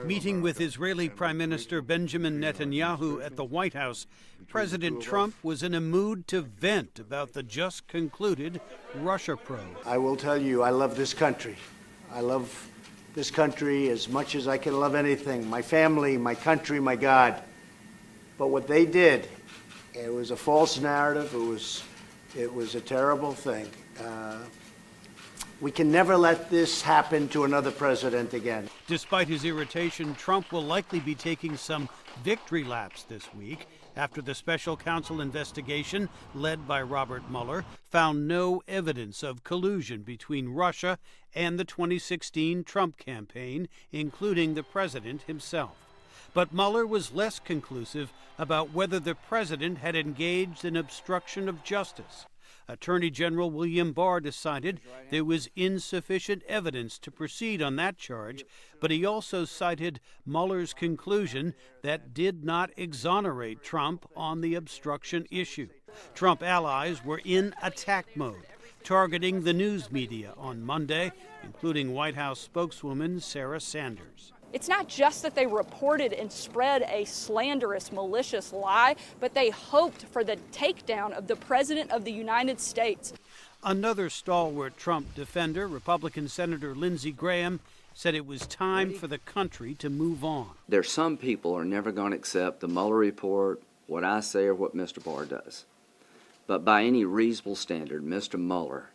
Meeting with Israeli Prime Minister Benjamin Netanyahu at the White House, President Trump was in a mood to vent about the just concluded Russia probe. I will tell you, I love this country. I love this country as much as I can love anything. My family, my country, my God. But what they did, it was a false narrative. It was a terrible thing. We can never let this happen to another president again. Despite his irritation, Trump will likely be taking some victory laps this week after the special counsel investigation led by Robert Mueller found no evidence of collusion between Russia and the 2016 Trump campaign, including the president himself. But Mueller was less conclusive about whether the president had engaged in obstruction of justice. Attorney General William Barr decided there was insufficient evidence to proceed on that charge, but he also cited Mueller's conclusion that did not exonerate Trump on the obstruction issue. Trump allies were in attack mode, targeting the news media on Monday, including White House spokeswoman Sarah Sanders. It's not just that they reported and spread a slanderous, malicious lie, but they hoped for the takedown of the President of the United States. Another stalwart Trump defender, Republican Senator Lindsey Graham, said it was time for the country to move on. There's some people who are never going to accept the Mueller report, what I say, or what Mr. Barr does. But by any reasonable standard, Mr. Mueller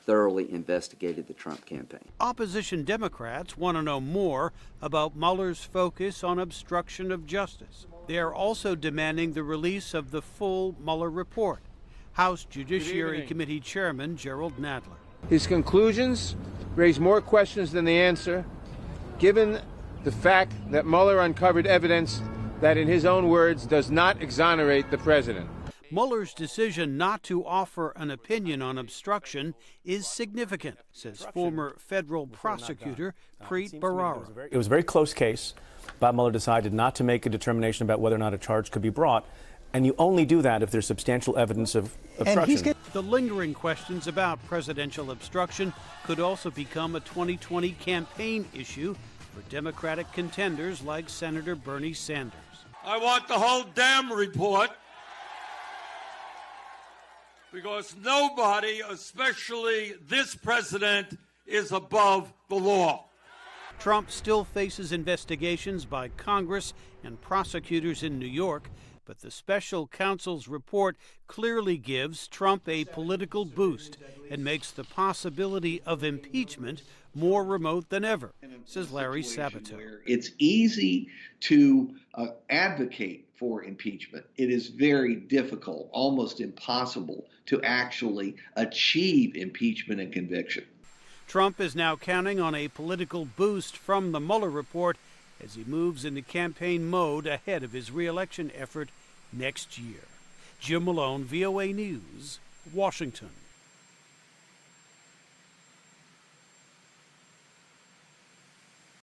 thoroughly investigated the Trump campaign. Opposition Democrats want to know more about Mueller's focus on obstruction of justice. They are also demanding the release of the full Mueller report. House Judiciary Committee Chairman Gerald Nadler. His conclusions raise more questions than they answer, given the fact that Mueller uncovered evidence that, in his own words, does not exonerate the president. Mueller's decision not to offer an opinion on obstruction is significant, says former federal prosecutor Preet Bharara. It was a very close case. Bob Mueller decided not to make a determination about whether or not a charge could be brought, and you only do that if there's substantial evidence of obstruction. The lingering questions about presidential obstruction could also become a 2020 campaign issue for Democratic contenders like Senator Bernie Sanders. I want the whole damn report, because nobody, especially this president, is above the law. Trump still faces investigations by Congress and prosecutors in New York, but the special counsel's report clearly gives Trump a political boost and makes the possibility of impeachment more remote than ever, says Larry Sabato. It's easy to advocate for impeachment. It is very difficult, almost impossible, to actually achieve impeachment and conviction. Trump is now counting on a political boost from the Mueller report as he moves into campaign mode ahead of his re-election effort next year. Jim Malone, VOA News, Washington.